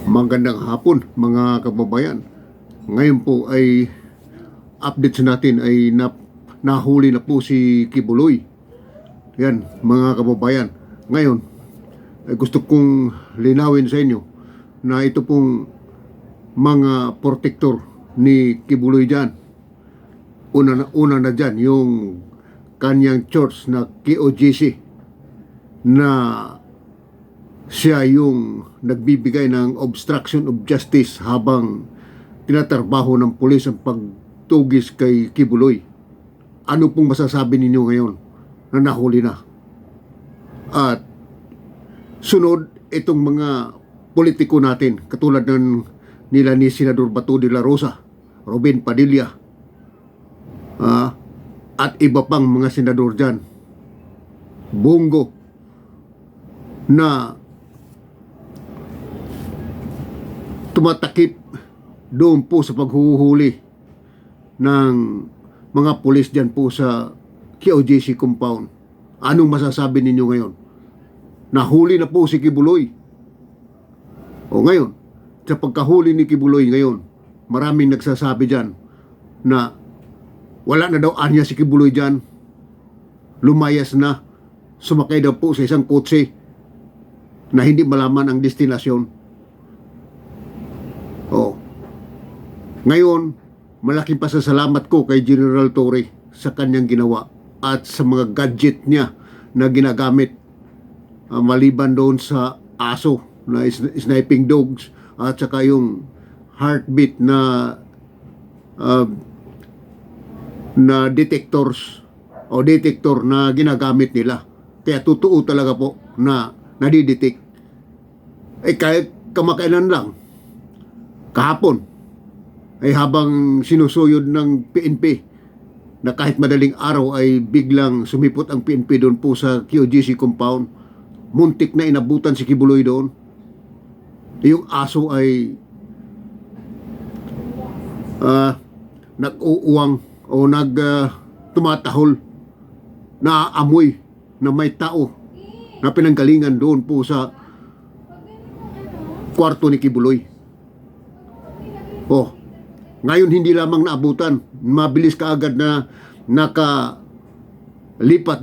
Magandang hapon mga kababayan. Ngayon po ay update natin ay nahuli na po si Kibuloy. Yan mga kababayan. Ngayon ay gusto kong linawin sa inyo na ito pong mga protector ni Kibuloy dyan. Una na dyan yung kanyang church na KOJC na siya yung nagbibigay ng obstruction of justice habang tinatrabaho ng pulis ang pagtugis kay Kibuloy. Ano pong masasabi ninyo ngayon na nahuli na? At sunod, itong mga politiko natin katulad ng nila ni Senador Bato de la Rosa, Robin Padilla, at iba pang mga senador dyan, Bongo, na tumatakip doon po sa paghuhuli ng mga pulis dyan po sa KOJC compound. Anong masasabi ninyo ngayon? Nahuli na po si Kibuloy. O ngayon, sa pagkahuli ni Kibuloy ngayon, maraming nagsasabi dyan na wala na daw anya si Kibuloy dyan. Lumayas na, sumakay daw po sa isang kotse na hindi malaman ang destinasyon. Ngayon, malaking pasasalamat ko kay General Torre sa kanyang ginawa at sa mga gadget niya na ginagamit maliban doon sa aso na sniping dogs at saka yung heartbeat na detector na ginagamit nila. Kaya totoo talaga po na nadidetect. Kahit kamakailan lang, kahapon, ay habang sinusuyod ng PNP na kahit madaling araw ay biglang sumipot ang PNP doon po sa KOJC compound, muntik na inabutan si Kibuloy doon. Yung aso ay nag-uuwang o tumatahol, naaamoy na may tao na pinanggalingan doon po sa kwarto ni Kibuloy. Ngayon hindi lamang naabutan, mabilis kaagad na nakalipat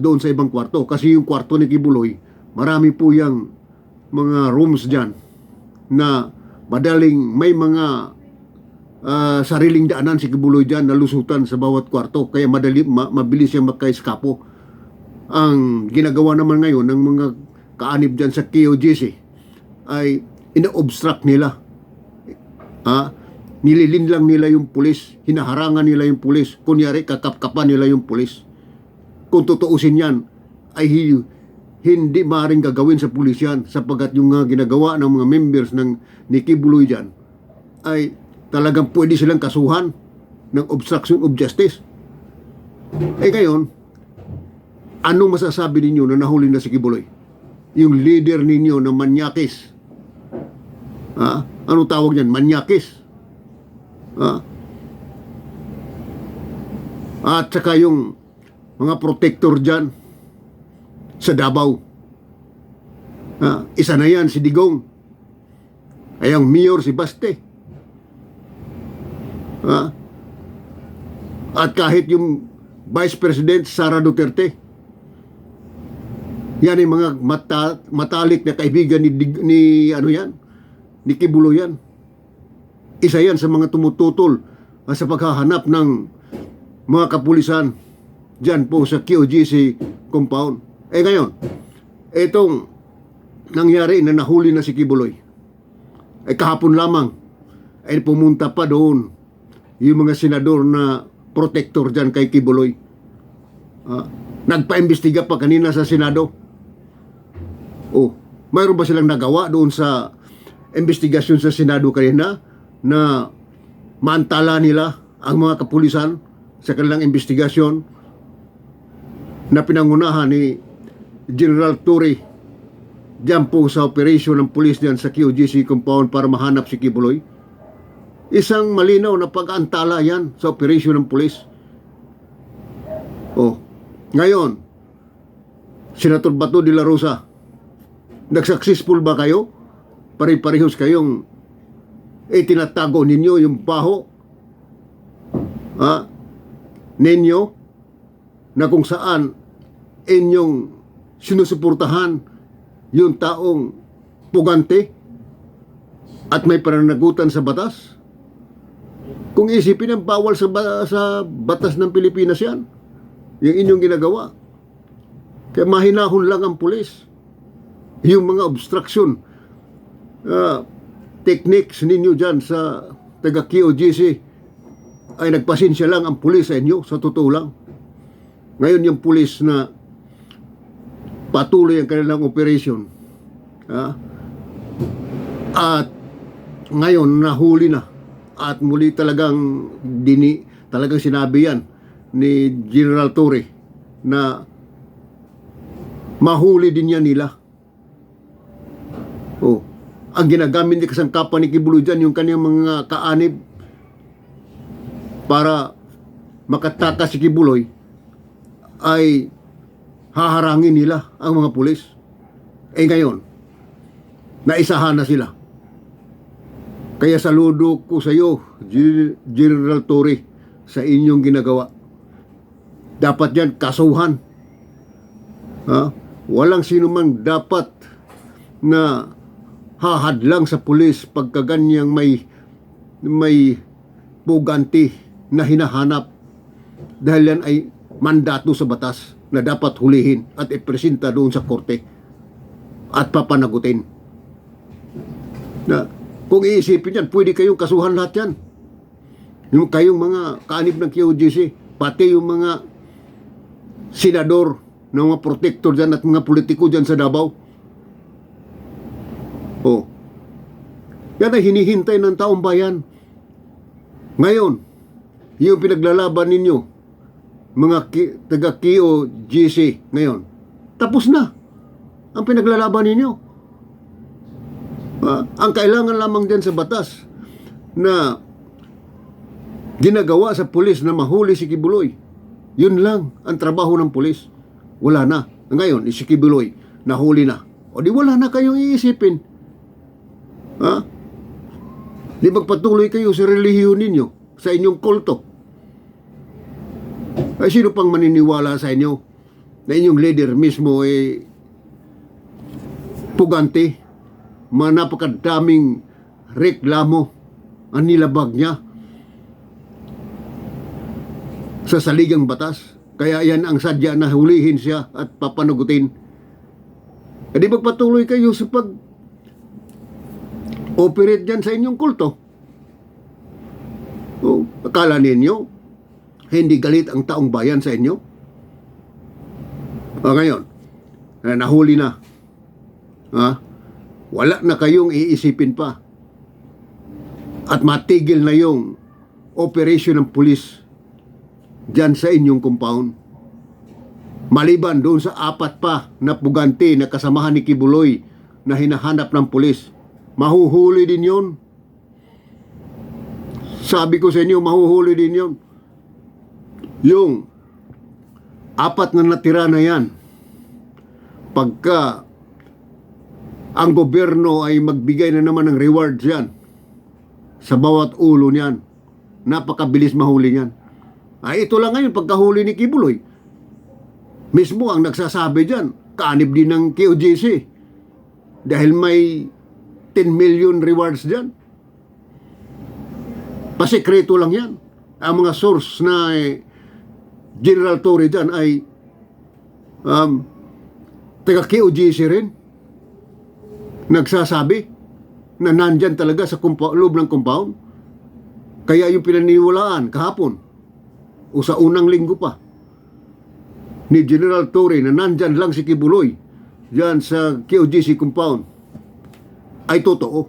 doon sa ibang kwarto. Kasi yung kwarto ni Kibuloy, marami po yung mga rooms dyan na madaling may mga sariling daanan si Kibuloy dyan na lusutan sa bawat kwarto. Kaya mabilis siyang makaiskapo. Ang ginagawa naman ngayon ng mga kaanib dyan sa KOJC ay ina-obstruct nila. Nililinlang nila yung pulis, hinaharangan nila yung pulis, kunyari kakapkapan nila yung pulis. Kung tutuusin yan, ay hindi maaaring gagawin sa pulis yan sapagkat yung ginagawa ng mga members ni Kibuloy dyan ay talagang pwede silang kasuhan ng obstruction of justice. Ngayon, anong masasabi ninyo na nahuli na si Kibuloy? Yung leader ninyo na manyakis. Anong tawag niyan? Manyakis. At saka yung mga protector dyan sa Davao. Isa na yan si Digong. Ay ang mayor si Baste. At kahit yung Vice President Sara Duterte. Yan yung mga matalik na kaibigan ni Kibuloy yan. Isa yan sa mga tumututol sa paghahanap ng mga kapulisan dyan po sa KOJC compound. Ngayon, itong nangyari na nahuli na si Kibuloy, kahapon lamang ay pumunta pa doon yung mga senador na protector dyan kay Kibuloy. Nagpa-imbestiga pa kanina sa Senado. Mayroon ba silang nagawa doon sa investigasyon sa Senado kanina na maantala nila ang mga kapulisan sa kanilang investigasyon na pinangunahan ni General Torre dyan po sa operasyon ng pulis dyan sa KOJC compound para mahanap si Kibuloy? Isang malinaw na pag-aantala yan sa operasyon ng pulis. Ngayon, Senator Bato de la Rosa, nag-successful ba kayo? Pare-parehos kayong tinatago ninyo yung baho ninyo na kung saan inyong sinusuportahan yung taong pugante at may pananagutan sa batas. Kung isipin ang bawal sa batas ng Pilipinas yan, yung inyong ginagawa. Kaya mahinahon lang ang pulis. Yung mga obstruction techniques ninyo dyan sa taga QGC ay nagpasensya lang ang pulis sa inyo, sa totoo lang. Ngayon yung pulis na patuloy ang kanilang operation at ngayon nahuli na at muli talagang talagang sinabi yan ni General Torre na mahuli din yan nila. Ang ginagamit ni kasangkapan ni Kibuloy dyan, yung kanyang mga kaanib para makatakas si Kibuloy, ay haharangin nila ang mga pulis. Ngayon, naisahan na sila. Kaya saludo ko sa iyo, General Torre, sa inyong ginagawa. Dapat yan kasuhan. Walang sino man dapat na hahadlang sa pulis pagka ganyang may puganti na hinahanap, dahil yan ay mandato sa batas na dapat hulihin at ipresenta doon sa korte at papanagutin. Na kung iisipin yan, pwede kayong kasuhan lahat yan. Yung kayong mga kaanib ng QGC, pati yung mga senador, ng mga protector dyan at mga politiko dyan sa Davao. Yan ay hinihintay ng taong bayan. Ngayon, yung pinaglalaban ninyo, mga taga QGC ngayon, tapos na ang pinaglalaban ninyo. Ang kailangan lamang din sa batas na ginagawa sa pulis na mahuli si Kibuloy, yun lang ang trabaho ng pulis. Wala na. Ngayon, si Kibuloy nahuli na. O di wala na kayong iisipin. Di magpatuloy kayo sa relihiyon ninyo, sa inyong kulto. Ay sino pang maniniwala sa inyo na inyong leader mismo ay pugante, napakadaming reklamo ang nilabag niya sa saligang batas. Kaya yan ang sadya na hulihin siya at papanagutin. E di magpatuloy kayo sa pag-operate dyan sa inyong kulto. Akala ninyo hindi galit ang taong bayan sa inyo? Ngayon, nahuli na. Wala na kayong iisipin pa. At matigil na yung operation ng pulis dyan sa inyong compound. Maliban doon sa 4 pa na pugante na kasamahan ni Kibuloy na hinahanap ng pulis. Mahuhuli din yon. Sabi ko sa inyo, mahuhuli din yon. Yung 4 na natira na yan, pagka ang gobyerno ay magbigay na naman ng rewards yan sa bawat ulo niyan, napakabilis mahuli niyan. Ito lang ngayon, pagkahuli ni Kibuloy, mismo ang nagsasabi dyan, kaanib din ng QGC dahil may 10 million rewards dyan. Pasekreto lang yan. Ang mga source na General Torre dyan ay taga QGC rin. Nagsasabi na nandyan talaga sa loob ng compound. Kaya yung pinaniwalaan kahapon o sa unang linggo pa ni General Torre na nandyan lang si Kibuloy dyan sa QGC compound ay totoo.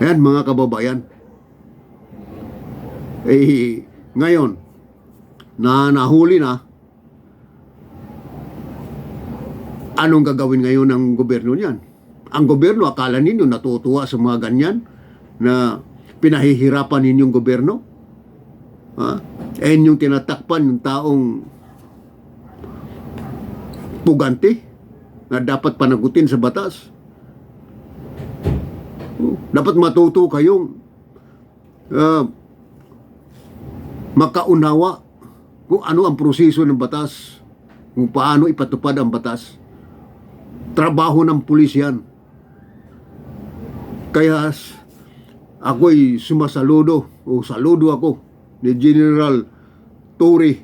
Ayan mga kababayan. Ngayon na nahuli na, anong gagawin ngayon ng gobyerno niyan? Ang gobyerno, akala ninyo natutuwa sa mga ganyan na pinahihirapan ninyong gobyerno? Yung tinatakpan ng taong pugante na dapat panagutin sa batas. Dapat matuto kayong ah, makaunawa kung ano ang proseso ng batas, kung paano ipatupad ang batas. Trabaho ng pulis yan. Kaya ako'y sumasaludo o saludo ako ni General Torre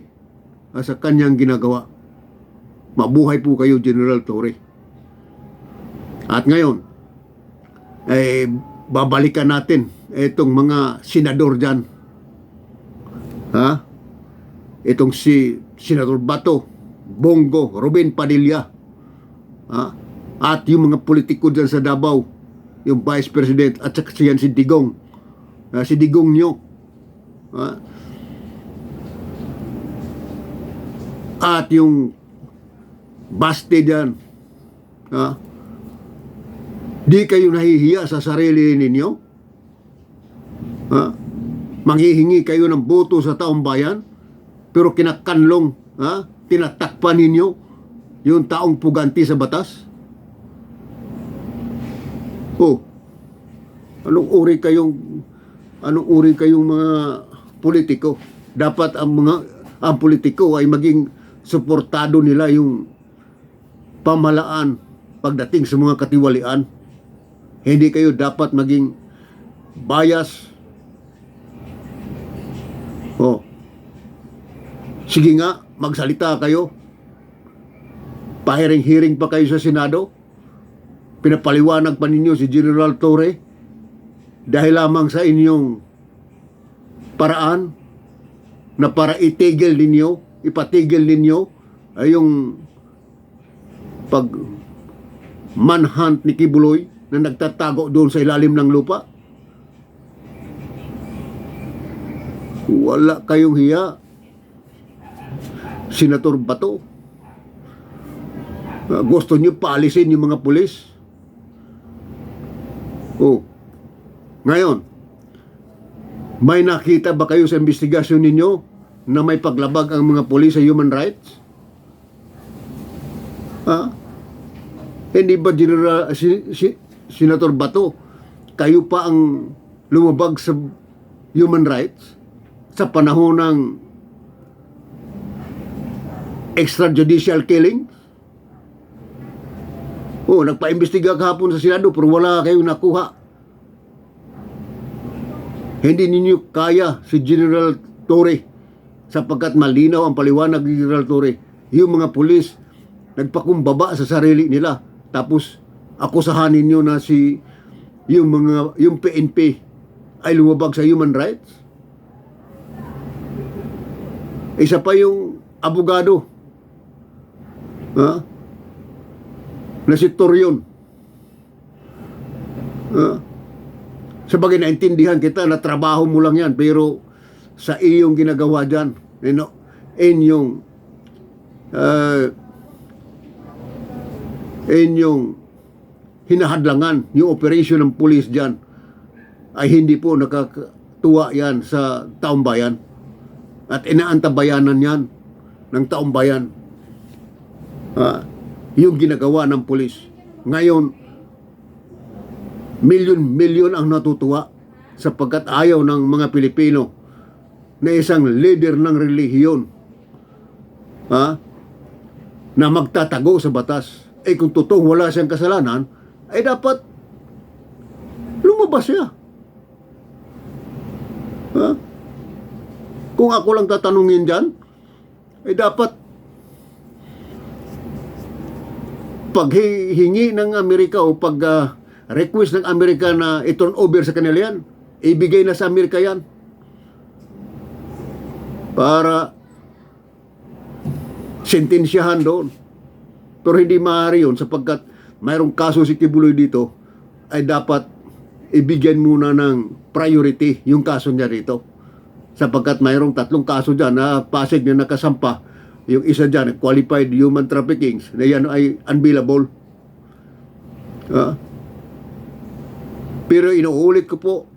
sa kanyang ginagawa. Mabuhay po kayo, General Torre. At ngayon, babalikan natin itong mga senador dyan. Ha? Itong si Senador Bato, Bongo, Robin Padilla, ha? At yung mga politiko dyan sa Davao, yung Vice President, at saka siyan si Digong, si Digong nyo, ha? At yung Baste dyan, ha? Di kayo nahihiya sa sarili ninyo, ha? Manghihingi kayo ng boto sa taong bayan, pero kinakanlong, ha? Tinatakpan ninyo yung taong puganti sa batas. Oh, anong uri kayong mga politiko? Dapat ang politiko ay maging suportado nila yung pamahalaan pagdating sa mga katiwalian. Hindi kayo dapat maging bias. Oh, sige nga, magsalita kayo. Pahiring-hiring pa kayo sa Senado. Pinapaliwanag pa ninyo si General Torre dahil lamang sa inyong paraan na para ipatigil ninyo ay yung pag manhunt ni Kibuloy na nagtatago doon sa ilalim ng lupa. Wala kayong hiya, Senator Bato. Gusto nyo paalisin yung mga pulis. Oh, ngayon, may nakita ba kayo sa investigasyon ninyo na may paglabag ang mga pulis sa human rights? Ha? Hindi ba Senator Bato, kayo pa ang lumabag sa human rights sa panahon ng extrajudicial killing? Oh, nagpa-imbestiga kahapon sa Senado pero wala kayong nakuha. Hindi ninyo kaya si General Torre sapagkat malinaw ang paliwanag ni General Torre. Yung mga pulis nagpakumbaba sa sarili nila tapos akusahan ninyo na yung PNP ay lumabag sa human rights. Isa pa yung abogado, ha? Na si Torion. Sabagay naintindihan kita na trabaho mo lang yan, pero sa iyong ginagawa dyan, inyong hinahadlangan yung operation ng pulis dyan, ay hindi po nakatuwa yan sa taong bayan. At inaantabayanan yan ng taong bayan. Yung ginagawa ng pulis. Ngayon, milyon-milyon ang natutuwa sapagkat ayaw ng mga Pilipino na isang leader ng relihiyon na magtatago sa batas. Kung totoong wala siyang kasalanan, ay dapat lumabas siya. Kung ako lang tatanungin dyan, ay dapat paghihingi ng Amerika o request ng Amerika na i-turn over sa kanila yan, ibigay na sa Amerika yan para sentensyahan doon. Pero hindi maaari yun sapagkat mayroong kaso si Kibuloy dito, ay dapat ibigyan muna ng priority yung kaso niya dito sapagkat mayroong 3 kaso dyan na Pasig na nakasampa. Yung isa dyan, qualified human trafficking, na yan ay unbillable. Pero inuulit ko po,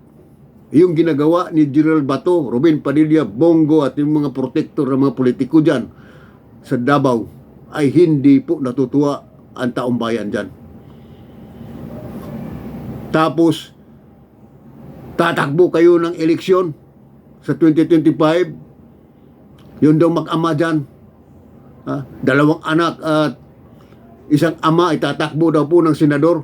yung ginagawa ni General Bato, Robin Padilla, Bongo at yung mga protector ng mga politiko dyan sa Davao, ay hindi po natutuwa ang taong bayan dyan. Tapos, tatakbo kayo ng eleksyon sa 2025. Yun daw mag-ama dyan. Dalawang anak at isang ama ay tatakbo daw po ng senador.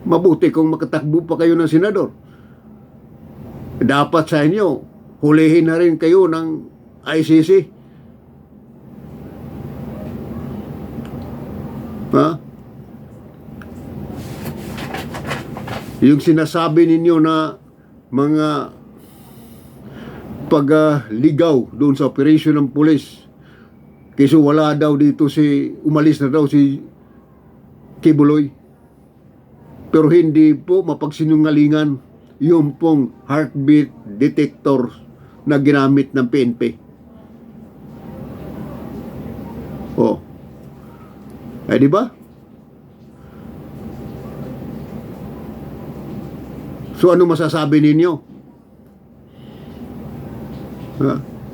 Mabuti kung makatakbo pa kayo ng senador. Dapat sa inyo, hulihin na rin kayo ng ICC. Yung sinasabi ninyo na mga pagligaw doon sa operation ng pulis, kasi wala daw dito umalis na daw si Kibuloy. Pero hindi po mapagsinungalingan yung pong heartbeat detector na ginamit ng PNP. Di ba? So ano masasabi ninyo?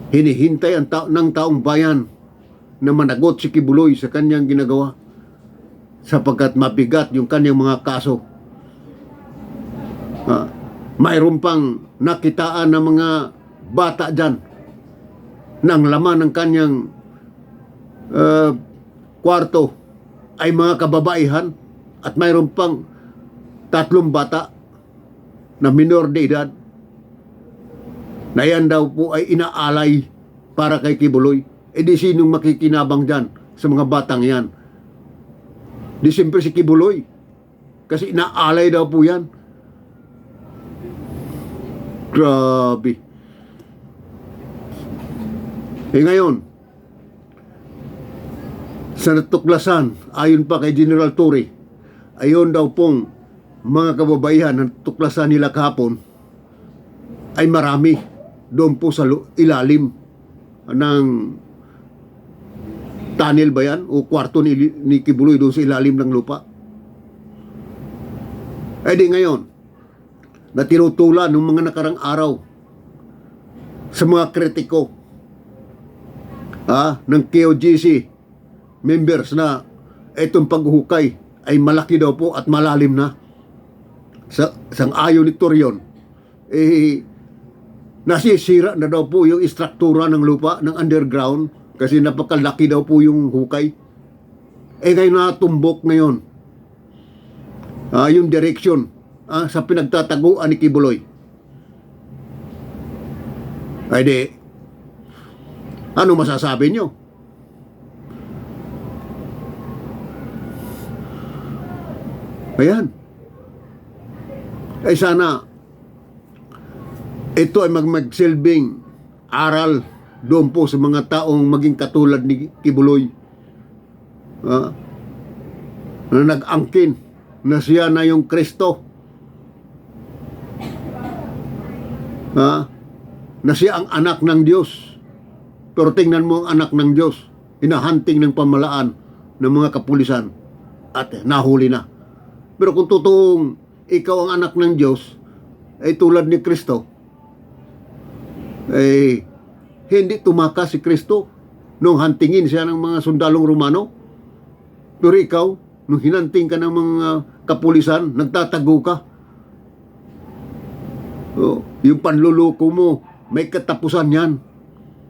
Hinihintay ng taong bayan na managot si Kibuloy sa kanyang ginagawa sapagkat mabigat yung kanyang mga kaso. Mayroon pang nakitaan ng mga bata dyan ng laman ng kanyang kwarto ay mga kababaihan at mayroon pang 3 bata na minor de edad na yan daw po ay inaalay para kay Kibuloy. Di sinong makikinabang dyan sa mga batang yan? Di siyempre si Kibuloy kasi inaalay daw po yan. Grabe. Ngayon, sa natuklasan, ayon pa kay General Torre, ayon daw pong mga kababaihan na tuklasan nila kahapon ay marami doon po sa ilalim ng tunnel ba yan? O kwarto ni Kibuloy doon sa ilalim ng lupa. Di ngayon, na tinutulan ng mga nakarang araw sa mga kritiko ng KOJC members na itong paghuhukay ay malaki daw po at malalim na. Sang-ayon ni Torion, nasisira na daw po yung istruktura ng lupa, ng underground, kasi napakalaki daw po yung hukay. Ngayon natumbok ngayon yung direction sa pinagtataguan ni Kibuloy. Ano masasabi nyo? Ayan. Sana ito ay magsilbing aral doon po sa mga taong maging katulad ni Kibuloy na nag-angkin na siya na yung Kristo, na siya ang anak ng Diyos. Pero tingnan mo ang anak ng Diyos, hinahunting ng pamalaan ng mga kapulisan at nahuli na. Pero kung totoong ikaw ang anak ng Diyos, ay tulad ni Kristo, hindi tumakas si Kristo nung huntingin siya ng mga sundalong Romano. Pero ikaw, nung hinanting ka ng mga kapulisan, nagtatago ka. Yung panluloko mo, may katapusan yan.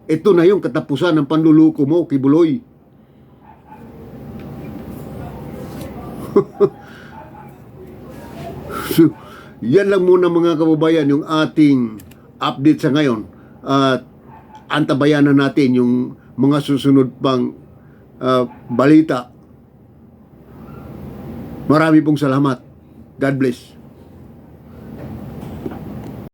Ito na yung katapusan ng panluloko mo, Kibuloy. So, yan lang muna mga kababayan yung ating update sa ngayon. At antabayanan natin yung mga susunod pang balita. Marami pong salamat. God bless.